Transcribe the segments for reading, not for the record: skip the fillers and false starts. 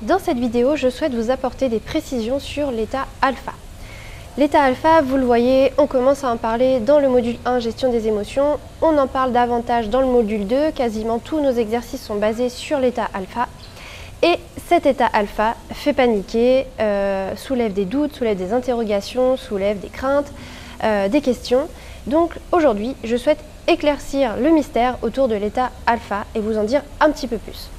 Dans cette vidéo, je souhaite vous apporter des précisions sur l'état alpha. L'état alpha, vous le voyez, on commence à en parler dans le module 1, gestion des émotions. On en parle davantage dans le module 2. Quasiment tous nos exercices sont basés sur l'état alpha. Et cet état alpha fait paniquer, soulève des doutes, soulève des interrogations, soulève des craintes, des questions. Donc aujourd'hui, je souhaite éclaircir le mystère autour de l'état alpha et vous en dire un petit peu plus.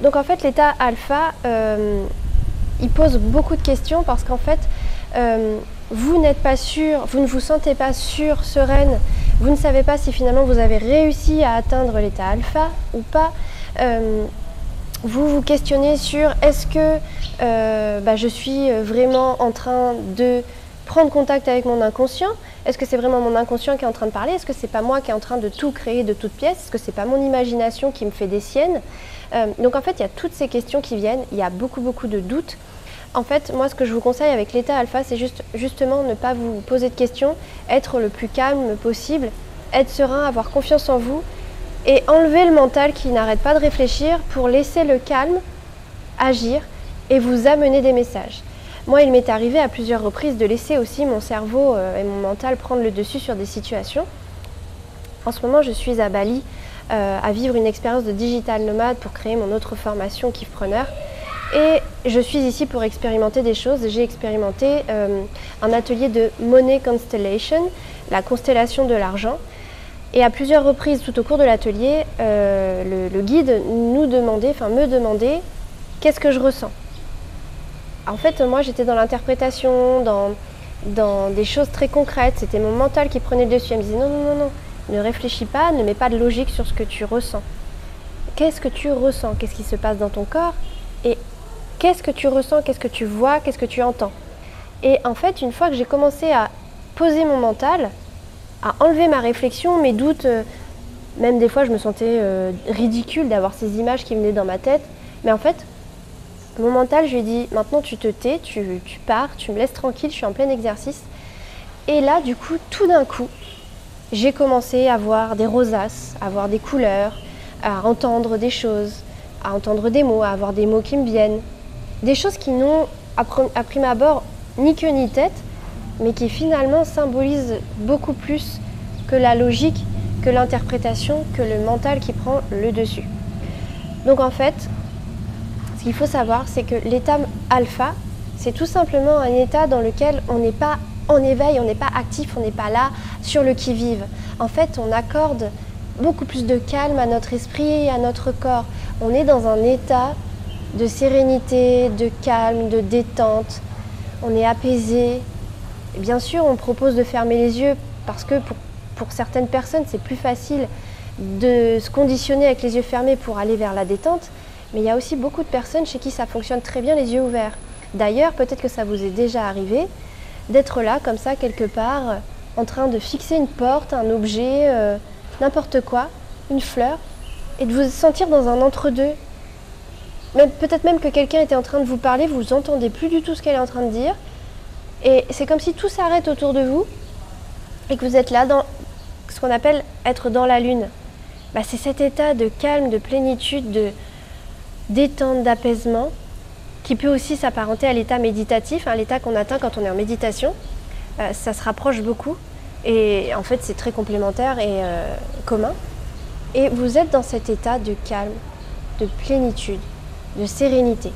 Donc en fait, l'état alpha, il pose beaucoup de questions parce qu'en fait, vous n'êtes pas sûr, vous ne vous sentez pas sûr, sereine, vous ne savez pas si finalement vous avez réussi à atteindre l'état alpha ou pas. Vous vous questionnez sur est-ce que je suis vraiment en train de prendre contact avec mon inconscient? Est-ce que c'est vraiment mon inconscient qui est en train de parler? Est-ce que c'est pas moi qui est en train de tout créer de toutes pièces? Est-ce que c'est pas mon imagination qui me fait des siennes? Donc en fait, il y a toutes ces questions qui viennent, il y a beaucoup de doutes. En fait, moi, ce que je vous conseille avec l'état alpha, c'est justement ne pas vous poser de questions, être le plus calme possible, être serein, avoir confiance en vous et enlever le mental qui n'arrête pas de réfléchir pour laisser le calme agir et vous amener des messages. Moi, il m'est arrivé à plusieurs reprises de laisser aussi mon cerveau et mon mental prendre le dessus sur des situations. En ce moment, je suis à Bali à vivre une expérience de digital nomade pour créer mon autre formation Kiffpreneur. Et je suis ici pour expérimenter des choses. J'ai expérimenté un atelier de Money Constellation, la constellation de l'argent. Et à plusieurs reprises tout au cours de l'atelier, le guide me demandait qu'est-ce que je ressens. En fait, moi j'étais dans l'interprétation, dans des choses très concrètes. C'était mon mental qui prenait le dessus. Elle me disait non, ne réfléchis pas, ne mets pas de logique sur ce que tu ressens. Qu'est-ce que tu ressens? Qu'est-ce qui se passe dans ton corps? Et qu'est-ce que tu ressens? Qu'est-ce que tu vois? Qu'est-ce que tu entends? Et en fait, une fois que j'ai commencé à poser mon mental, à enlever ma réflexion, mes doutes, même des fois je me sentais ridicule d'avoir ces images qui venaient dans ma tête, mais en fait, mon mental, je lui ai dit, maintenant tu te tais, tu pars, tu me laisses tranquille, je suis en plein exercice. Et là, du coup, tout d'un coup, j'ai commencé à voir des rosaces, à voir des couleurs, à entendre des choses, à entendre des mots, à avoir des mots qui me viennent. Des choses qui n'ont, à prime abord, ni queue ni tête, mais qui finalement symbolisent beaucoup plus que la logique, que l'interprétation, que le mental qui prend le dessus. Donc en fait, ce qu'il faut savoir, c'est que l'état alpha, c'est tout simplement un état dans lequel on n'est pas en éveil, on n'est pas actif, on n'est pas là sur le qui-vive. En fait, on accorde beaucoup plus de calme à notre esprit et à notre corps. On est dans un état de sérénité, de calme, de détente. On est apaisé. Et bien sûr, on propose de fermer les yeux parce que pour certaines personnes, c'est plus facile de se conditionner avec les yeux fermés pour aller vers la détente. Mais il y a aussi beaucoup de personnes chez qui ça fonctionne très bien les yeux ouverts. D'ailleurs, peut-être que ça vous est déjà arrivé d'être là, comme ça, quelque part, en train de fixer une porte, un objet, n'importe quoi, une fleur, et de vous sentir dans un entre-deux. Peut-être même que quelqu'un était en train de vous parler, vous n'entendez plus du tout ce qu'elle est en train de dire, et c'est comme si tout s'arrête autour de vous, et que vous êtes là dans ce qu'on appelle être dans la lune. C'est cet état de calme, de plénitude, de détente, d'apaisement, qui peut aussi s'apparenter à l'état méditatif, l'état qu'on atteint quand on est en méditation. Ça se rapproche beaucoup et en fait c'est très complémentaire et commun. Et vous êtes dans cet état de calme, de plénitude, de sérénité.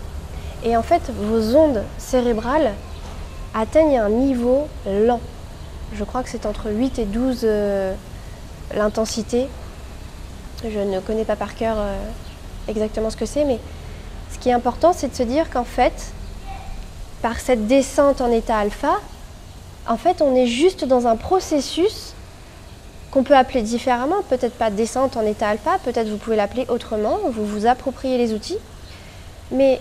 Et en fait vos ondes cérébrales atteignent un niveau lent. Je crois que c'est entre 8 et 12 l'intensité. Je ne connais pas par cœur exactement ce que c'est, mais ce qui est important, c'est de se dire qu'en fait, par cette descente en état alpha, en fait, on est juste dans un processus qu'on peut appeler différemment, peut-être pas descente en état alpha, peut-être vous pouvez l'appeler autrement, vous vous appropriez les outils, mais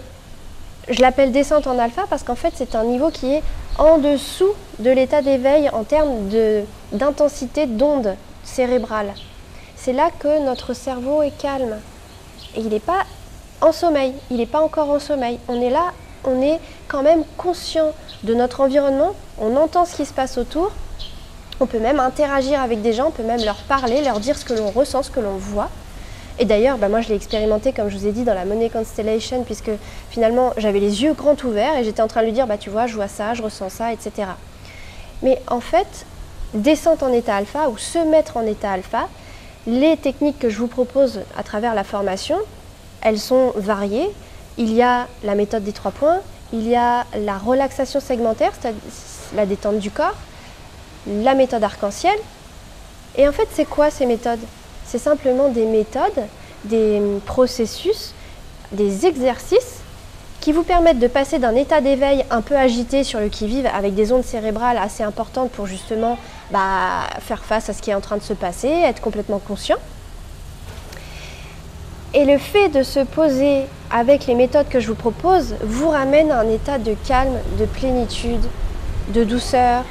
je l'appelle descente en alpha parce qu'en fait, c'est un niveau qui est en dessous de l'état d'éveil en termes d'intensité d'ondes cérébrales. C'est là que notre cerveau est calme. Et il n'est pas en sommeil, il n'est pas encore en sommeil. On est là, on est quand même conscient de notre environnement, on entend ce qui se passe autour, on peut même interagir avec des gens, on peut même leur parler, leur dire ce que l'on ressent, ce que l'on voit. Et d'ailleurs, moi je l'ai expérimenté, comme je vous ai dit, dans la Money Constellation, puisque finalement j'avais les yeux grands ouverts et j'étais en train de lui dire, tu vois, je vois ça, je ressens ça, etc. Mais en fait, descente en état alpha ou se mettre en état alpha, les techniques que je vous propose à travers la formation, elles sont variées. Il y a la méthode des 3 points, il y a la relaxation segmentaire, c'est-à-dire la détente du corps, la méthode arc-en-ciel. Et en fait, c'est quoi ces méthodes? C'est simplement des méthodes, des processus, des exercices qui vous permettent de passer d'un état d'éveil un peu agité sur le qui-vive avec des ondes cérébrales assez importantes pour justement faire face à ce qui est en train de se passer, être complètement conscient. Et le fait de se poser avec les méthodes que je vous propose vous ramène à un état de calme, de plénitude, de douceur,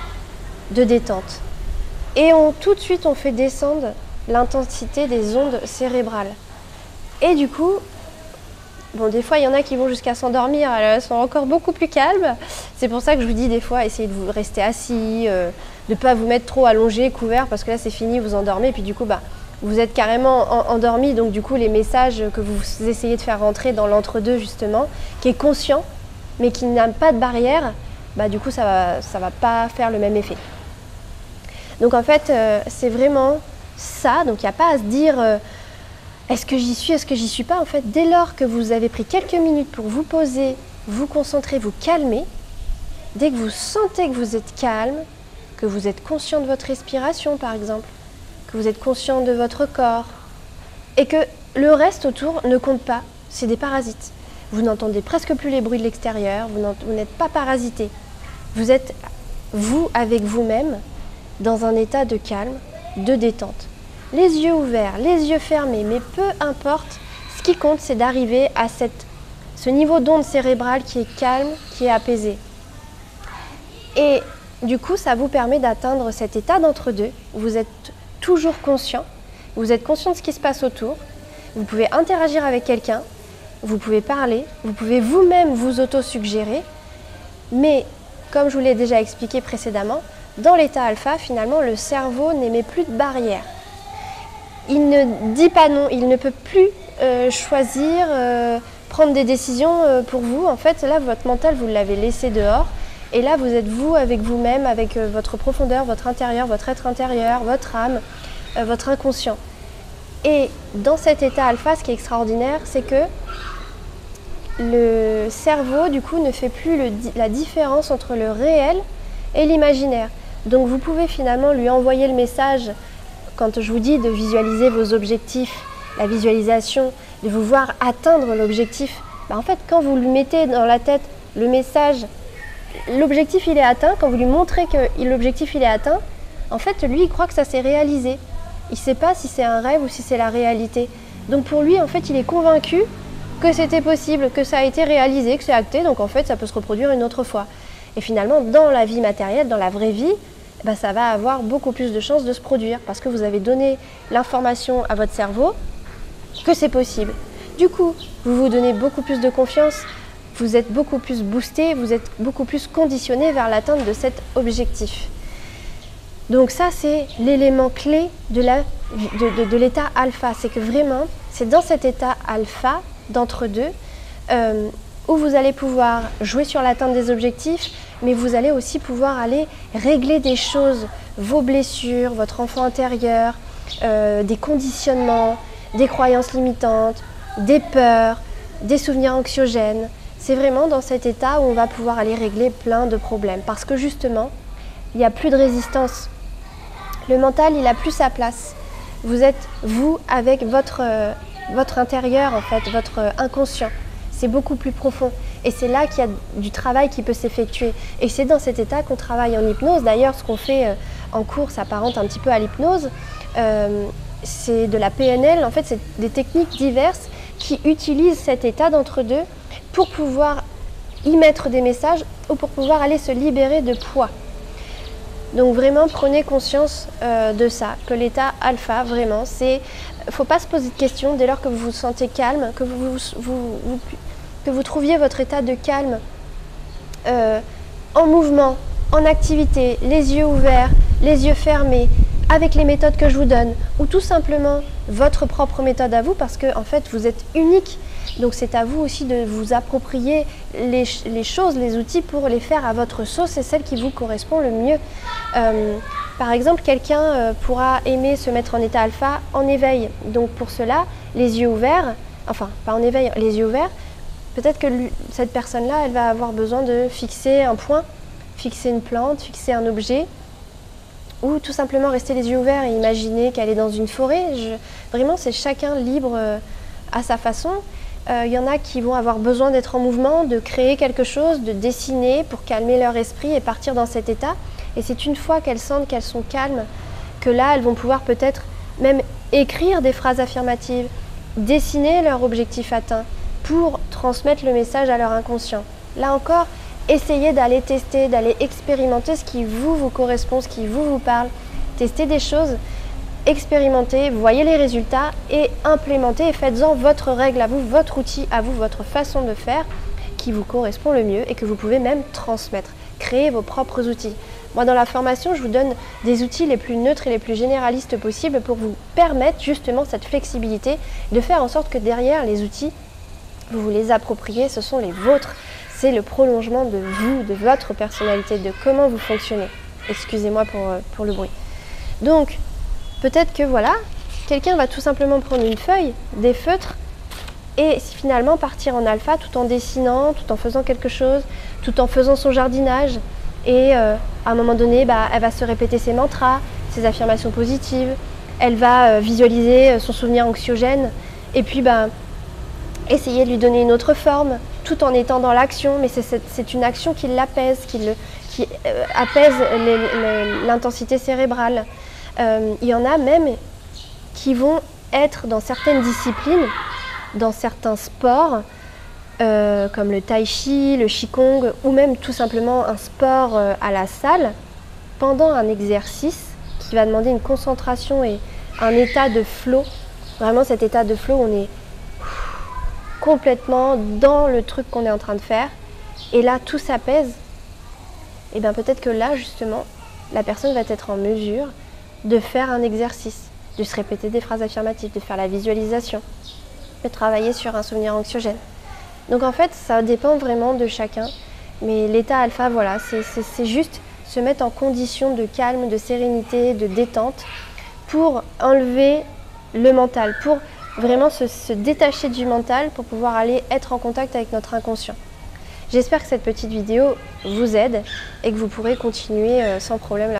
de détente. Et tout de suite, on fait descendre l'intensité des ondes cérébrales. Et du coup, des fois, il y en a qui vont jusqu'à s'endormir, elles sont encore beaucoup plus calmes. C'est pour ça que je vous dis des fois, essayez de vous rester assis, de ne pas vous mettre trop allongé, couvert, parce que là, c'est fini, vous endormez, et puis du coup, vous êtes carrément endormi, donc du coup, les messages que vous essayez de faire rentrer dans l'entre-deux, justement, qui est conscient, mais qui n'a pas de barrière, du coup, ça va pas faire le même effet. Donc en fait, c'est vraiment ça, donc il n'y a pas à se dire est-ce que j'y suis, est-ce que j'y suis pas. En fait, dès lors que vous avez pris quelques minutes pour vous poser, vous concentrer, vous calmer, dès que vous sentez que vous êtes calme, que vous êtes conscient de votre respiration par exemple, que vous êtes conscient de votre corps, et que le reste autour ne compte pas, c'est des parasites. Vous n'entendez presque plus les bruits de l'extérieur, vous n'êtes pas parasité. Vous êtes, vous, avec vous-même, dans un état de calme, de détente. Les yeux ouverts, les yeux fermés, mais peu importe, ce qui compte, c'est d'arriver à ce niveau d'onde cérébrale qui est calme, qui est apaisé. Et du coup, ça vous permet d'atteindre cet état d'entre-deux. Vous êtes toujours conscient, vous êtes conscient de ce qui se passe autour, vous pouvez interagir avec quelqu'un, vous pouvez parler, vous pouvez vous-même vous auto-suggérer, mais comme je vous l'ai déjà expliqué précédemment, dans l'état alpha, finalement, le cerveau n'émet plus de barrières. Il ne dit pas non, il ne peut plus choisir, prendre des décisions pour vous. En fait, là, votre mental, vous l'avez laissé dehors. Et là, vous êtes vous, avec vous-même, avec votre profondeur, votre intérieur, votre être intérieur, votre âme, votre inconscient. Et dans cet état alpha, ce qui est extraordinaire, c'est que le cerveau, du coup, ne fait plus la différence entre le réel et l'imaginaire. Donc vous pouvez finalement lui envoyer le message, quand je vous dis de visualiser vos objectifs, la visualisation, de vous voir atteindre l'objectif. En fait, quand vous lui mettez dans la tête le message, l'objectif il est atteint, quand vous lui montrez que l'objectif il est atteint, en fait lui il croit que ça s'est réalisé. Il ne sait pas si c'est un rêve ou si c'est la réalité. Donc pour lui en fait il est convaincu que c'était possible, que ça a été réalisé, que c'est acté, donc en fait ça peut se reproduire une autre fois. Et finalement dans la vie matérielle, dans la vraie vie, ça va avoir beaucoup plus de chances de se produire parce que vous avez donné l'information à votre cerveau que c'est possible. Du coup, vous vous donnez beaucoup plus de confiance, vous êtes beaucoup plus boosté, vous êtes beaucoup plus conditionné vers l'atteinte de cet objectif. Donc ça, c'est l'élément clé de l'état alpha. C'est que vraiment, c'est dans cet état alpha, d'entre-deux, où vous allez pouvoir jouer sur l'atteinte des objectifs, mais vous allez aussi pouvoir aller régler des choses, vos blessures, votre enfant intérieur, des conditionnements, des croyances limitantes, des peurs, des souvenirs anxiogènes. C'est vraiment dans cet état où on va pouvoir aller régler plein de problèmes. Parce que justement, il n'y a plus de résistance. Le mental, il n'a plus sa place. Vous êtes, vous, avec votre intérieur, en fait, votre inconscient. C'est beaucoup plus profond. Et c'est là qu'il y a du travail qui peut s'effectuer. Et c'est dans cet état qu'on travaille en hypnose. D'ailleurs, ce qu'on fait en cours s'apparente un petit peu à l'hypnose. C'est de la PNL. En fait, c'est des techniques diverses qui utilisent cet état d'entre-deux pour pouvoir y mettre des messages ou pour pouvoir aller se libérer de poids. Donc vraiment, prenez conscience de ça, que l'état alpha, vraiment, c'est... Il ne faut pas se poser de questions dès lors que vous vous sentez calme, que vous trouviez votre état de calme en mouvement, en activité, les yeux ouverts, les yeux fermés, avec les méthodes que je vous donne, ou tout simplement votre propre méthode à vous, parce que en fait vous êtes unique. Donc c'est à vous aussi de vous approprier les choses, les outils pour les faire à votre sauce et celle qui vous correspond le mieux. Par exemple, quelqu'un pourra aimer se mettre en état alpha en éveil. Donc pour cela, les yeux ouverts, enfin pas en éveil, les yeux ouverts, peut-être que cette personne-là, elle va avoir besoin de fixer un point, fixer une plante, fixer un objet, ou tout simplement rester les yeux ouverts et imaginer qu'elle est dans une forêt. Vraiment, c'est chacun libre à sa façon. Il y en a qui vont avoir besoin d'être en mouvement, de créer quelque chose, de dessiner pour calmer leur esprit et partir dans cet état. Et c'est une fois qu'elles sentent qu'elles sont calmes, que là, elles vont pouvoir peut-être même écrire des phrases affirmatives, dessiner leur objectif atteint pour transmettre le message à leur inconscient. Là encore, essayez d'aller tester, d'aller expérimenter ce qui vous correspond, ce qui vous parle. Testez des choses, expérimentez, voyez les résultats et implémentez et faites-en votre règle à vous, votre outil à vous, votre façon de faire qui vous correspond le mieux et que vous pouvez même transmettre. Créez vos propres outils. Moi, dans la formation, je vous donne des outils les plus neutres et les plus généralistes possibles pour vous permettre justement cette flexibilité, de faire en sorte que derrière les outils, vous les appropriez, ce sont les vôtres. C'est le prolongement de vous, de votre personnalité, de comment vous fonctionnez. Excusez-moi pour le bruit. Donc, peut-être que voilà, quelqu'un va tout simplement prendre une feuille, des feutres, et finalement partir en alpha tout en dessinant, tout en faisant quelque chose, tout en faisant son jardinage. Et à un moment donné, elle va se répéter ses mantras, ses affirmations positives, elle va visualiser son souvenir anxiogène, et puis essayer de lui donner une autre forme, tout en étant dans l'action, mais c'est une action qui l'apaise, qui apaise l'intensité cérébrale. Il y en a même qui vont être dans certaines disciplines, dans certains sports, comme le tai chi, le qigong, ou même tout simplement un sport à la salle, pendant un exercice qui va demander une concentration et un état de flow. Vraiment cet état de flow, on est complètement dans le truc qu'on est en train de faire, et là tout s'apaise. Et bien peut-être que là justement, la personne va être en mesure de faire un exercice, de se répéter des phrases affirmatives, de faire la visualisation, de travailler sur un souvenir anxiogène. Donc en fait, ça dépend vraiment de chacun, mais l'état alpha, voilà, c'est juste se mettre en condition de calme, de sérénité, de détente, pour enlever le mental, pour vraiment se détacher du mental, pour pouvoir aller être en contact avec notre inconscient. J'espère que cette petite vidéo vous aide et que vous pourrez continuer sans problème.